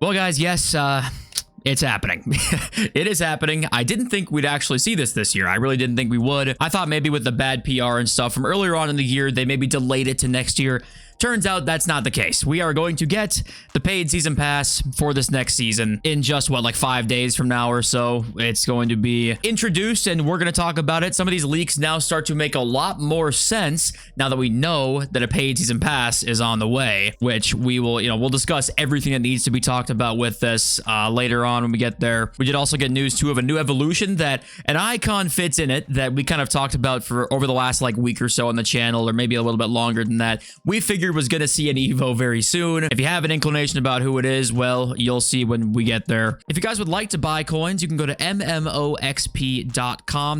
Well, guys, yes, it's happening. It is happening. I didn't think we'd actually see this year. I really didn't think we would. I thought maybe with the bad PR and stuff from earlier on in the year, they maybe delayed it to next year. Turns out that's not the case. We are going to get the paid season pass for this next season in just, what, like 5 days from now or so. It's going to be introduced, and we're going to talk about it. Some of these leaks now start to make a lot more sense now that we know that a paid season pass is on the way, which we will, we'll discuss everything that needs to be talked about with this later on when we get there. We did also get news, too, of a new evolution that an icon fits in it that we kind of talked about for over the last, like, week or so on the channel, or maybe a little bit longer than that. We figured was going to see an Evo very soon. If you have an inclination about who it is, well, you'll see when we get there. If you guys would like to buy coins, you can go to mmoxp.com.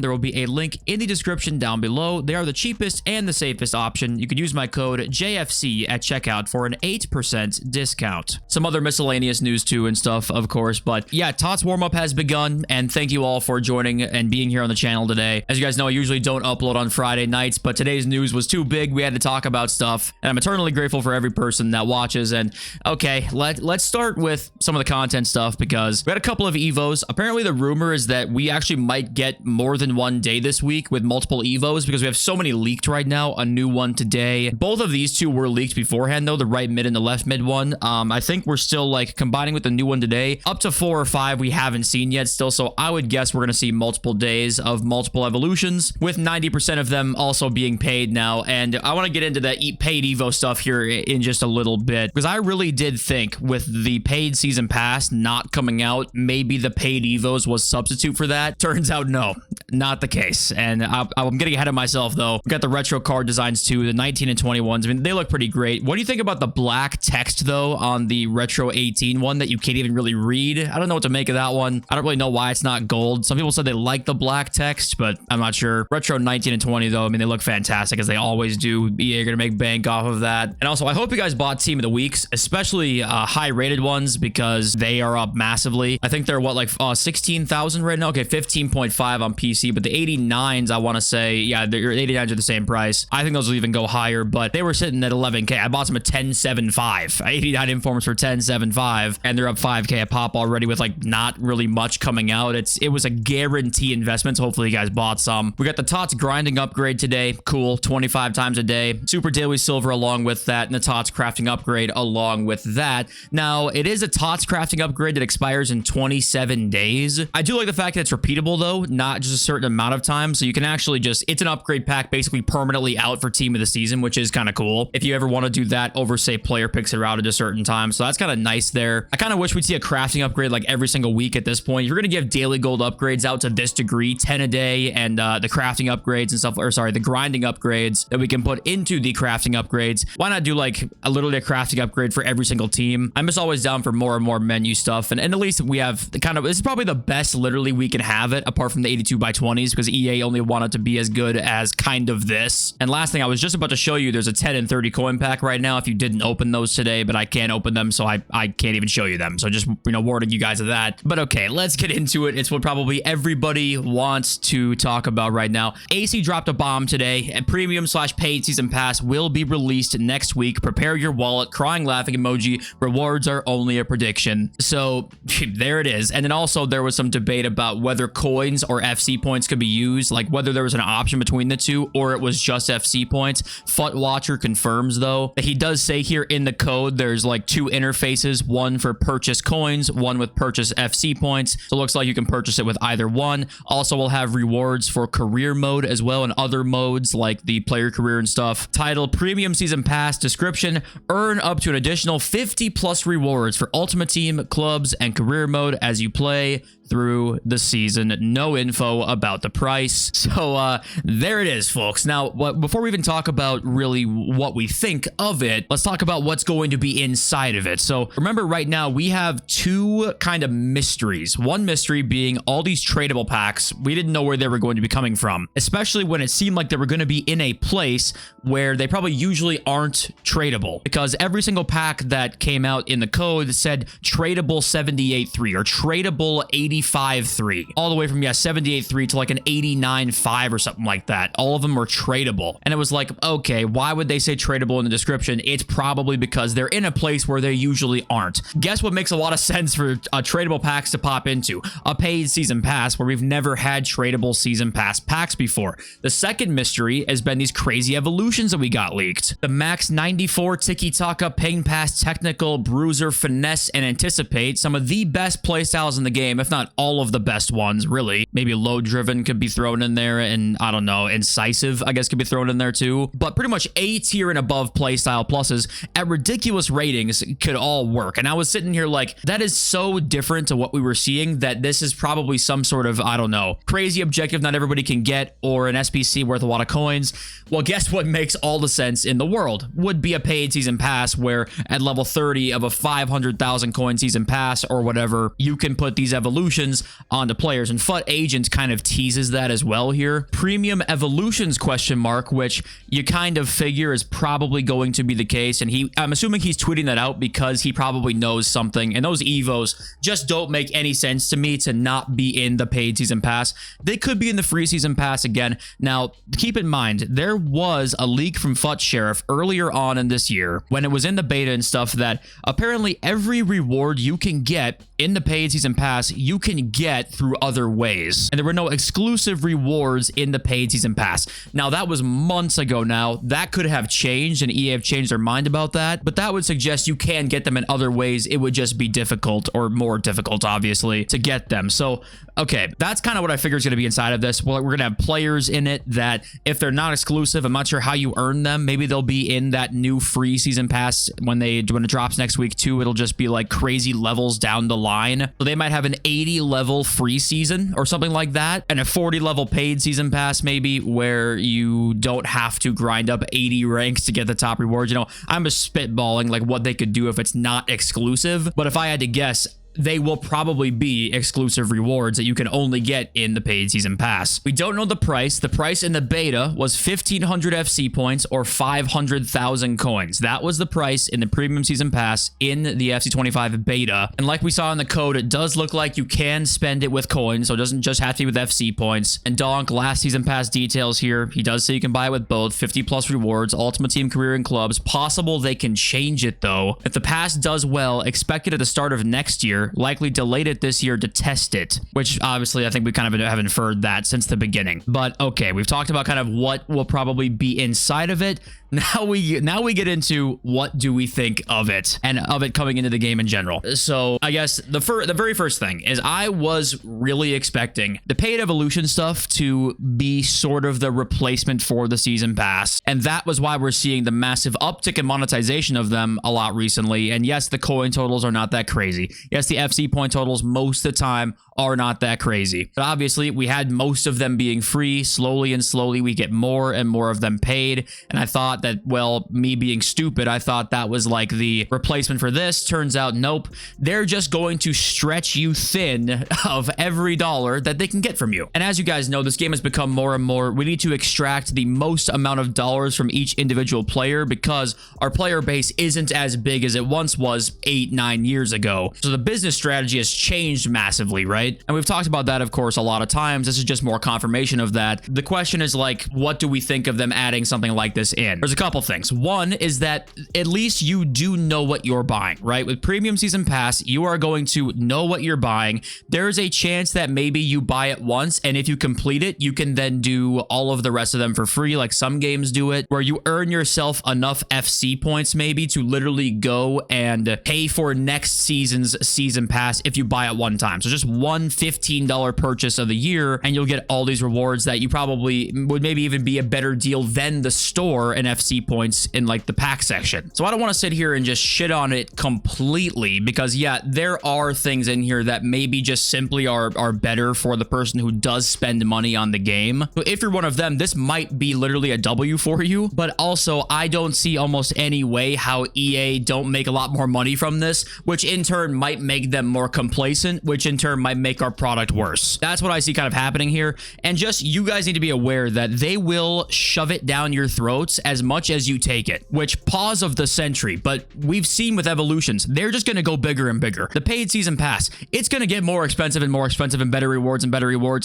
There will be a link in the description down below. They are the cheapest and the safest option. You can use my code JFC at checkout for an 8% discount. Some other miscellaneous news too and stuff, of course, but yeah, TOTS warm-up has begun, and thank you all for joining and being here on the channel today. As you guys know, I usually don't upload on Friday nights, but today's news was too big. We had to talk about stuff, and I'm eternally grateful for every person that watches. And okay, let's start with some of the content stuff, because we had a couple of Evos. Apparently the rumor is that we actually might get more than one day this week with multiple Evos, because we have so many leaked right now. A new one today. Both of these two were leaked beforehand though, the right mid and the left mid one. I think we're still like combining with the new one today. Up to 4 or 5 we haven't seen yet still, so I would guess we're gonna see multiple days of multiple evolutions, with 90% of them also being paid now. And I want to get into the paid Evo stuff here in just a little bit, because I really did think with the paid season pass not coming out, maybe the paid Evos was substitute for that. Turns out no, not the case. And I'm getting ahead of myself though. We got the retro card designs too, the 19 and 21s. I mean, they look pretty great. What do you think about the black text though on the retro 18 one that you can't even really read? I don't know what to make of that one. I don't really know why it's not gold. Some people said they like the black text, but I'm not sure. Retro 19 and 20 though, I mean, they look fantastic as they always do. EA are gonna make bank off of that. And also, I hope you guys bought Team of the Weeks, especially high rated ones, because they are up massively. I think they're what, like 16,000 right now? Okay, 15.5 on PC, but the 89s, I want to say, yeah, the 89s are the same price. I think those will even go higher, but they were sitting at 11k. I bought them at 10.75. 89 informs for 10.75, and they're up 5k a pop already with like not really much coming out. It was a guarantee investment, so hopefully you guys bought some. We got the TOTS grinding upgrade today. Cool, 25 times a day. Super daily silver along with that, and the TOTS crafting upgrade along with that. Now, it is a TOTS crafting upgrade that expires in 27 days. I do like the fact that it's repeatable though, not just a certain amount of time, so you can actually just, it's an upgrade pack basically permanently out for team of the season, which is kind of cool if you ever want to do that over, say, player picks it out at a certain time. So that's kind of nice there. I kind of wish we'd see a crafting upgrade like every single week at this point. If you're going to give daily gold upgrades out to this degree, 10 a day, and the crafting upgrades and stuff, or sorry, the grinding upgrades that we can put into the crafting upgrades, why not do like literally a crafting upgrade for every single team? I'm just always down for more and more menu stuff, and at least we have the kind of, this is probably the best literally we can have it, apart from the 82x20s, because EA only wanted to be as good as kind of this. And last thing, I was just about to show you, there's a 10 and 30 coin pack right now if you didn't open those today, but I can't open them, so I can't even show you them. So just, warning you guys of that. But okay, let's get into it. It's what probably everybody wants to talk about right now. AC dropped a bomb today, and premium/paid season pass will be released next week. Prepare your wallet, crying laughing emoji. Rewards are only a prediction. So there it is. And then also there was some debate about whether coins or FC points could be used, like whether there was an option between the two or it was just FC points. Futwatcher confirms though. He does say here in the code there's like 2 interfaces, one for purchase coins, one with purchase FC points. So it looks like you can purchase it with either one. Also, we'll have rewards for career mode as well, and other modes like the player career and stuff. Title: Premium Season Pass. Description: earn up to an additional 50 plus rewards for Ultimate Team, clubs, and career mode as you play through the season. No info about the price. So there it is, folks. Now, before we even talk about really what we think of it, let's talk about what's going to be inside of it. So remember, right now we have 2 kind of mysteries. One mystery being all these tradable packs. We didn't know where they were going to be coming from, especially when it seemed like they were going to be in a place where they probably usually aren't tradable, because every single pack that came out in the code said tradable 78.3 or tradable 80 85.3, all the way from 78.3 to like an 89.5 or something like that. All of them were tradable. And it was like, okay, why would they say tradable in the description? It's probably because they're in a place where they usually aren't. Guess what makes a lot of sense for tradable packs to pop into? A paid season pass, where we've never had tradable season pass packs before. The second mystery has been these crazy evolutions that we got leaked. The max 94 tiki-taka, pain pass, technical, bruiser, finesse, and anticipate. Some of the best playstyles in the game, if not all of the best ones, really. Maybe low driven could be thrown in there, and I don't know, incisive, I guess, could be thrown in there too. But pretty much A tier and above playstyle pluses at ridiculous ratings could all work. And I was sitting here like, that is so different to what we were seeing that this is probably some sort of, I don't know, crazy objective not everybody can get, or an SPC worth a lot of coins. Well, guess what makes all the sense in the world? Would be a paid season pass where at level 30 of a 500,000 coin season pass or whatever, you can put these evolutions onto players. And FUT Agent kind of teases that as well here. Premium evolutions question mark, which you kind of figure is probably going to be the case. And I'm assuming he's tweeting that out because he probably knows something. And those Evos just don't make any sense to me to not be in the paid season pass. They could be in the free season pass again. Now, keep in mind, there was a leak from FUT Sheriff earlier on in this year when it was in the beta and stuff that apparently every reward you can get in the paid season pass, you can get through other ways. And there were no exclusive rewards in the paid season pass. Now, that was months ago now. That could have changed, and EA have changed their mind about that. But that would suggest you can get them in other ways. It would just be difficult, or more difficult, obviously, to get them. So, okay, that's kind of what I figure is going to be inside of this. Well, we're going to have players in it that, if they're not exclusive, I'm not sure how you earn them. Maybe they'll be in that new free season pass when it drops next week too. It'll just be like crazy levels down the line. So they might have an 80 level free season or something like that, and a 40 level paid season pass maybe, where you don't have to grind up 80 ranks to get the top rewards. You know, I'm just spitballing like what they could do if it's not exclusive. But if I had to guess, they will probably be exclusive rewards that you can only get in the paid season pass. We don't know the price. The price in the beta was 1,500 FC points or 500,000 coins. That was the price in the premium season pass in the FC25 beta. And like we saw in the code, it does look like you can spend it with coins, so it doesn't just have to be with FC points. And Donk, last season pass details here. He does say you can buy it with both. 50 plus rewards, Ultimate Team, Career, and Clubs. Possible they can change it though. If the pass does well, expected at the start of next year, likely delayed it this year to test it, which obviously I think we kind of have inferred that since the beginning. But okay, we've talked about kind of what will probably be inside of it. Now we get into what do we think of it, and of it coming into the game in general. So I guess the very first thing is I was really expecting the paid evolution stuff to be sort of the replacement for the season pass, and that was why we're seeing the massive uptick in monetization of them a lot recently. And yes, the coin totals are not that crazy. Yes, the FC point totals most of the time are not that crazy. But obviously, we had most of them being free. Slowly and slowly, we get more and more of them paid. And I thought that, well, me being stupid, I thought that was like the replacement for this. Turns out, nope. They're just going to stretch you thin of every dollar that they can get from you. And as you guys know, this game has become more and more, we need to extract the most amount of dollars from each individual player because our player base isn't as big as it once was 8-9 years ago. So the business strategy has changed massively, right? And we've talked about that, of course, a lot of times. This is just more confirmation of that. The question is like, what do we think of them adding something like this in? There's a couple things. One is that at least you do know what you're buying, right? With Premium Season Pass, you are going to know what you're buying. There's a chance that maybe you buy it once, and if you complete it, you can then do all of the rest of them for free, like some games do it, where you earn yourself enough FC points maybe to literally go and pay for next season's season pass if you buy it one time. So just one $15 purchase of the year, and you'll get all these rewards that you probably would maybe even be a better deal than the store and FC points in like the pack section. So I don't want to sit here and just shit on it completely because yeah, there are things in here that maybe just simply are better for the person who does spend money on the game. So if you're one of them, this might be literally a W for you, but also I don't see almost any way how EA don't make a lot more money from this, which in turn might make them more complacent, which in turn might make our product worse. That's what I see kind of happening here. And just you guys need to be aware that they will shove it down your throats as much as you take it, which pause of the century, but we've seen with evolutions, they're just going to go bigger and bigger. The paid season pass, it's going to get more expensive and better rewards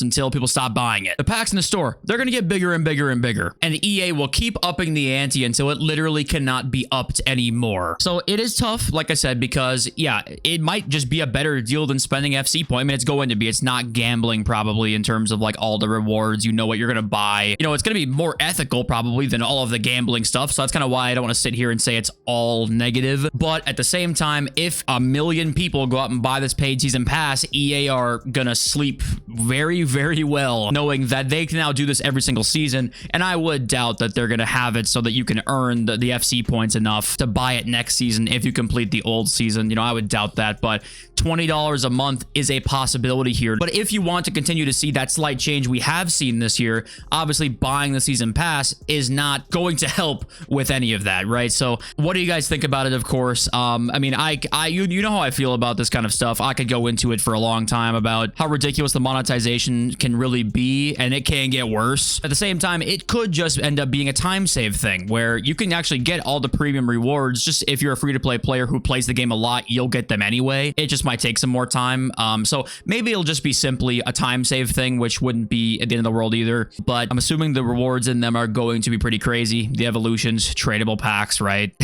until people stop buying it. The packs in the store, they're going to get bigger and bigger and bigger. And EA will keep upping the ante until it literally cannot be upped anymore. So it is tough, like I said, because yeah, it might just be a better deal than spending FC point. I mean, it's going to be. It's not gambling probably in terms of like all the rewards. You know what you're going to buy. You know, it's going to be more ethical probably than all of the gambling stuff. So that's kind of why I don't want to sit here and say it's all negative. But at the same time, if a million people go out and buy this paid season pass, EA are going to sleep very, very well knowing that they can now do this every single season. And I would doubt that they're going to have it so that you can earn the FC points enough to buy it next season if you complete the old season. You know, I would doubt that, but $20 a month is a possibility here. But if you want to continue to see that slight change we have seen this year, obviously buying the season pass is not going to help with any of that, right? So what do you guys think about it? Of course, I mean, you know how I feel about this kind of stuff. I could go into it for a long time about how ridiculous the monetization can really be, and it can get worse. At the same time, it could just end up being a time save thing where you can actually get all the premium rewards. Just if you're a free-to-play player who plays the game a lot, you'll get them anyway. It just might take some more time. So maybe it'll just be simply a time save thing, which wouldn't be at the end of the world either. But I'm assuming the rewards in them are going to be pretty crazy. The evolutions, tradable packs, right?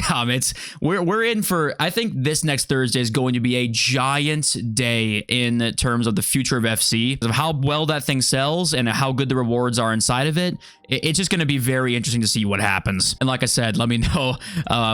We're in for, I think this next Thursday is going to be a giant day in terms of the future of FC, of how well that thing sells and how good the rewards are inside of it. It's just going to be very interesting to see what happens. And like I said, let me know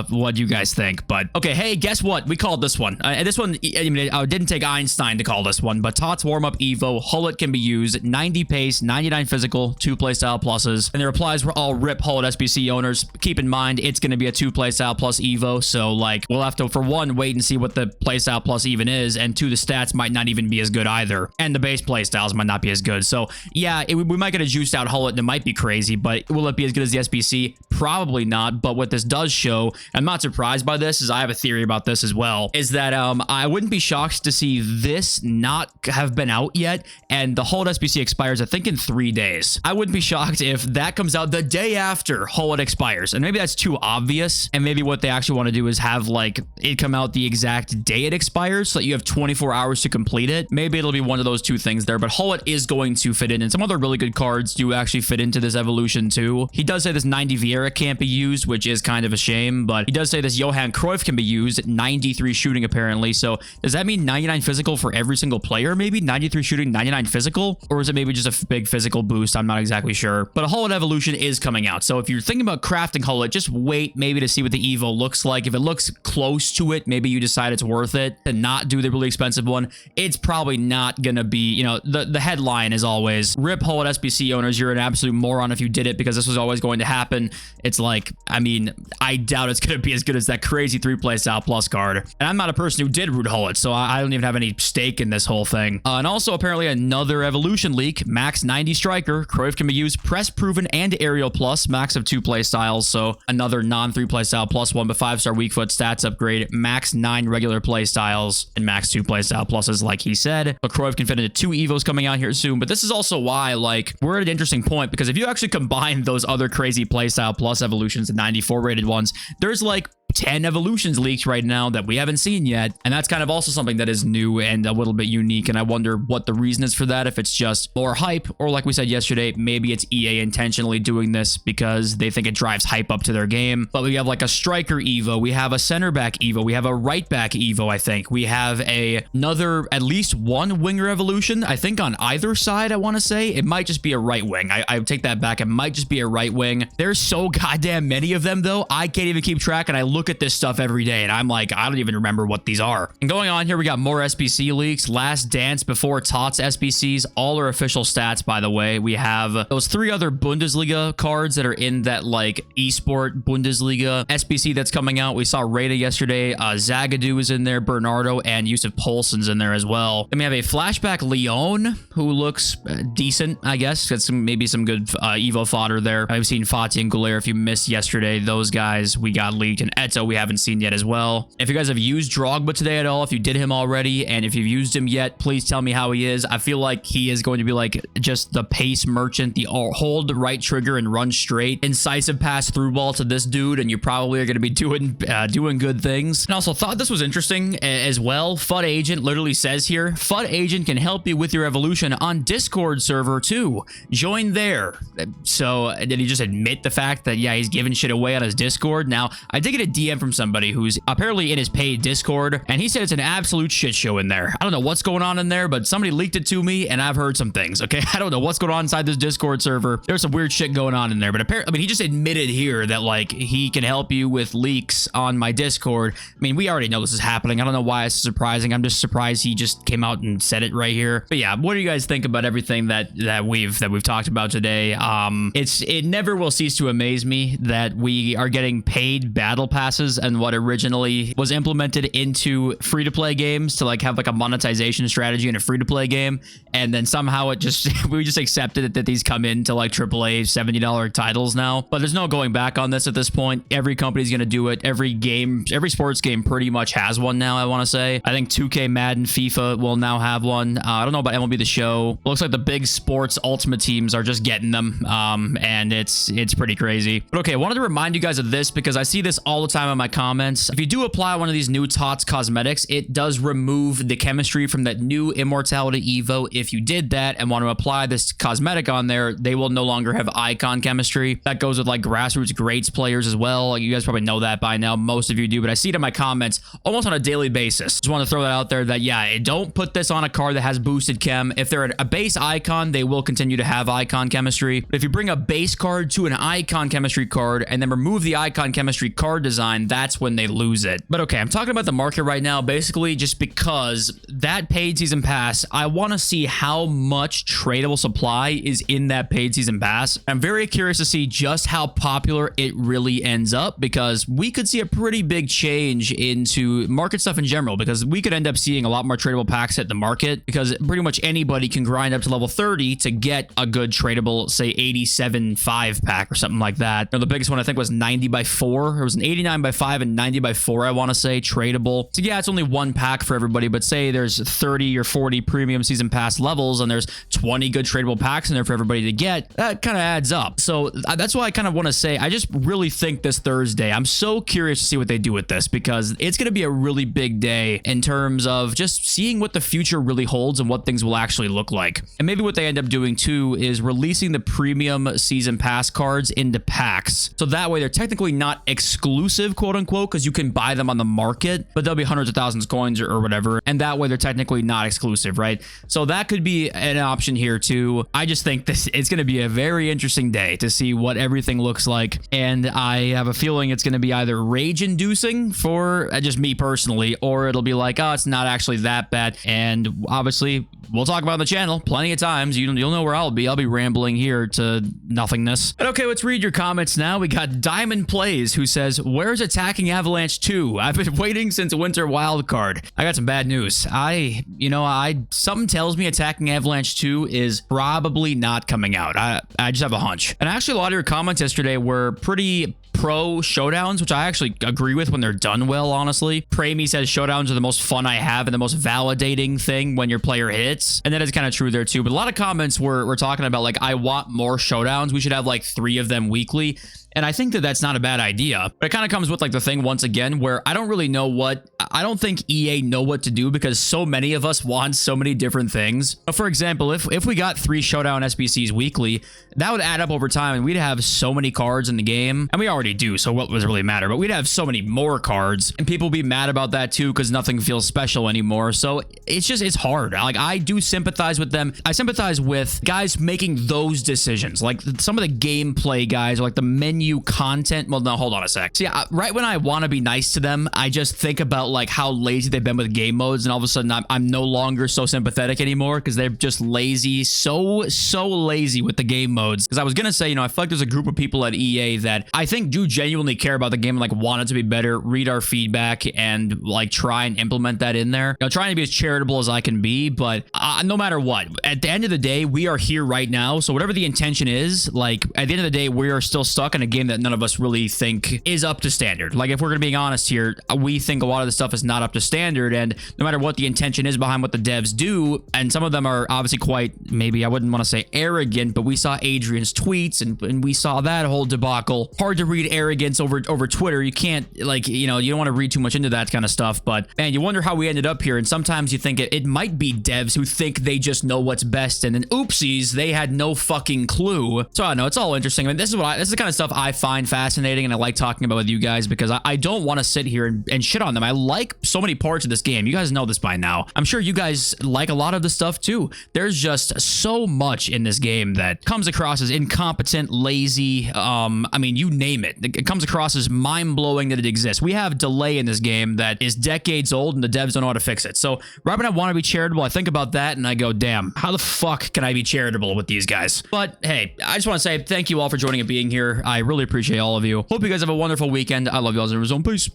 what you guys think. But okay, hey, guess what? We called this one. This one, I mean, I didn't take Einstein to call this one, but TOTS warm-up Evo, Hullet can be used, 90 pace, 99 physical, 2 playstyle pluses. And the replies were all rip Hullet SBC owners. Keep in mind, it's going to be a 2 playstyle plus Evo. So like, we'll have to, for one, wait and see what the playstyle plus even is. And two, the stats might not even be as good either. And the base playstyles might not be as good. So yeah, we might get a juiced out Hullet and it might be crazy, but will it be as good as the SBC? Probably not. But what this does show, I'm not surprised by this, is I have a theory about this as well, is that I wouldn't be shocked to see this not have been out yet, and the Hullet SBC expires, I think, in 3 days. I wouldn't be shocked if that comes out the day after Hullet expires, and maybe that's too obvious, and maybe what they actually want to do is have, like, it come out the exact day it expires, so that you have 24 hours to complete it. Maybe it'll be one of those two things there, but Hullet is going to fit in, and some other really good cards do actually fit into this evolution too. He does say this 90 Vieira can't be used, which is kind of a shame, but he does say this Johan Cruyff can be used, 93 shooting apparently. So does that mean 99 physical for every single player? Maybe 93 shooting, 99 physical, or is it maybe just a big physical boost? I'm not exactly sure, but a Hullet evolution is coming out. So if you're thinking about crafting Hullet, just wait maybe to see what the Evo looks like. If it looks close to it, maybe you decide it's worth it to not do the really expensive one. It's probably not gonna be, you know, the headline is always rip Hullet SBC owners, you're an absolute moron if you did it, because this was always going to happen. It's like, I mean, I doubt it's going to be as good as that crazy 3 playstyle plus card. And I'm not a person who did root Hullet, so I don't even have any stake in this whole thing. And also apparently another evolution leak, max 90 striker, Cruyff can be used, press proven and aerial plus, max of 2 playstyles. So another non 3 playstyle plus 1, but 5-star weak foot stats upgrade, max 9 regular playstyles and max 2 playstyle pluses like he said. But Cruyff can fit into 2 Evos coming out here soon. But this is also why, like, we're at an interesting point, because if you actually combine those other crazy playstyle plus evolutions, the 94 rated ones, there's like 10 evolutions leaked right now that we haven't seen yet, and that's kind of also something that is new and a little bit unique, and I wonder what the reason is for that, if it's just more hype, or like we said yesterday, maybe it's EA intentionally doing this because they think it drives hype up to their game. But we have like a striker Evo, we have a center back Evo, we have a right back Evo, I think we have another at least one winger evolution, I think on either side. I want to say it might just be a right wing. I take that back, it might just be a right wing. There's so goddamn many of them though, I can't even keep track, and I look at this stuff every day and I'm like, I don't even remember what these are. And going on here, we got more SBC leaks, last dance before TOTS SBCs, all are official stats, by the way. We have those 3 other Bundesliga cards that are in that like esport Bundesliga SBC that's coming out. We saw Rada yesterday, Zagadou is in there, Bernardo, and Yusuf Poulsen's in there as well. Then we have a flashback Leon, who looks decent, I guess. Got maybe some good Evo fodder there. I've seen Fatih and Goulier. If you missed yesterday, those guys we got leaked, and Neto we haven't seen yet as well. If you guys have used Drogba today at all, if you did him already, and if you've used him yet, please tell me how he is. I feel like he is going to be like just the pace merchant, the hold the right trigger and run straight, incisive pass through ball to this dude, and you probably are going to be doing good things. And also thought this was interesting as well. FUT Agent literally says here, FUT Agent can help you with your evolution on Discord server too. Join there. So did he just admit the fact that, yeah, he's giving shit away on his Discord? Now, I did get a DM from somebody who's apparently in his paid Discord, and he said it's an absolute shit show in there. I don't know what's going on in there, but somebody leaked it to me, and I've heard some things, okay? I don't know what's going on inside this Discord server. There's some weird shit going on in there, but apparently, I mean, he just admitted here that, like, he can help you with leaks on my Discord. I mean, we already know this is happening. I don't know why it's surprising. I'm just surprised he just came out and said it right here. But yeah, what do you guys think about everything that we've talked about today? It never will cease to amaze me that we are getting paid battle passes and what originally was implemented into free-to-play games to like have like a monetization strategy in a free-to-play game, and then somehow it just we just accepted it that these come into like AAA $70 titles now. But there's no going back on this at this point. Every company's gonna do it. Every game, every sports game pretty much has one now, I want to say. I think 2K, Madden, FIFA will now have one. I don't know about MLB The Show. Looks like the big sports ultimate teams are just getting them, and it's pretty crazy. But okay, I wanted to remind you guys of this because I see this all the time in my comments. If you do apply one of these new TOTS cosmetics, it does remove the chemistry from that new Immortality Evo. If you did that and want to apply this cosmetic on there, they will no longer have icon chemistry. That goes with like grassroots greats players as well. Like, you guys probably know that by now. Most of you do, but I see it in my comments almost on a daily basis. Just want to throw that out there that, yeah, don't put this on a card that has boosted chem. If they're a base icon, they will continue to have icon chemistry. But if you bring a base card to an icon chemistry card and then remove the icon chemistry card design, that's when they lose it. But okay, I'm talking about the market right now, basically just because that paid season pass, I want to see how much tradable supply is in that paid season pass. I'm very curious to see just how popular it really ends up, because we could see a pretty big change into market stuff in general, because we could end up seeing a lot more tradable packs hit the market, because pretty much anybody can grind up to level 30 to get a good tradable, say 87 5 pack or something like that. Now, the biggest one I think was 90 by 4. It was an 89 by 5 and 90 by 4, I want to say, tradable. So yeah, it's only one pack for everybody, but say there's 30 or 40 premium season pass levels and there's 20 good tradable packs in there for everybody to get. That kind of adds up. So that's why I kind of want to say, I just really think this Thursday, I'm so curious to see what they do with this, because it's going to be a really big day in terms of just seeing what the future really holds and what things will actually look like. And maybe what they end up doing too is releasing the premium season pass cards into packs. So that way they're technically not exclusive, quote unquote, because you can buy them on the market, but they'll be hundreds of thousands of coins or whatever. And that way they're technically not exclusive, right? So that could be an option here too. I just think it's going to be a very interesting day to see what everything looks like. And I have a feeling it's going to be either rage inducing for just me personally, or it'll be like, oh, it's not actually that bad. And obviously we'll talk about it on the channel plenty of times. You'll know where I'll be. I'll be rambling here to nothingness. But okay, let's read your comments now. We got Diamond Plays, who says, where's Attacking Avalanche 2? I've been waiting since Winter Wildcard. I got some bad news. Something tells me Attacking Avalanche 2 is probably not coming out. I just have a hunch. And actually, a lot of your comments yesterday were pretty pro showdowns, which I actually agree with when they're done well, honestly. Pramy says showdowns are the most fun I have and the most validating thing when your player hits. And that is kind of true there too. But a lot of comments were talking about like, I want more showdowns. We should have like 3 of them weekly. And I think that that's not a bad idea, but it kind of comes with like the thing once again, where I don't really know I don't think EA know what to do, because so many of us want so many different things. But for example, if we got 3 showdown SBCs weekly, that would add up over time and we'd have so many cards in the game, and we already do. So what does it really matter? But we'd have so many more cards, and people would be mad about that too, because nothing feels special anymore. So it's hard. Like, I do sympathize with them. I sympathize with guys making those decisions. Like some of the gameplay guys, or like the menu content. Well, no, hold on a sec. See, right when I want to be nice to them, I just think about like how lazy they've been with game modes, and all of a sudden I'm no longer so sympathetic anymore, because they're just lazy, so lazy with the game modes. Because I was gonna say, I feel like there's a group of people at EA that I think do genuinely care about the game and like want it to be better, read our feedback, and like try and implement that in there. Trying to be as charitable as I can be, but no matter what, at the end of the day, we are here right now. So whatever the intention is, like at the end of the day, we are still stuck in a a game that none of us really think is up to standard. Like, if we're going to be honest here, we think a lot of the stuff is not up to standard, and no matter what the intention is behind what the devs do, and some of them are obviously quite, maybe I wouldn't want to say arrogant, but we saw Adrian's tweets, and we saw that whole debacle. Hard to read arrogance over Twitter. You can't, like, you know, you don't want to read too much into that kind of stuff, but man, you wonder how we ended up here, and sometimes you think it might be devs who think they just know what's best, and then oopsies, they had no fucking clue. So I don't know, it's all interesting. I mean, this is the kind of stuff I find fascinating, and I like talking about with you guys, because I don't want to sit here and shit on them. I like so many parts of this game. You guys know this by now. I'm sure you guys like a lot of the stuff too. There's just so much in this game that comes across as incompetent, lazy, I mean, you name it. It comes across as mind-blowing that it exists. We have delay in this game that is decades old, and the devs don't know how to fix it. So right when I want to be charitable, I think about that, and I go, damn, how the fuck can I be charitable with these guys? But hey, I just want to say thank you all for joining and being here. I really appreciate all of you. Hope you guys have a wonderful weekend. I love you all. Peace.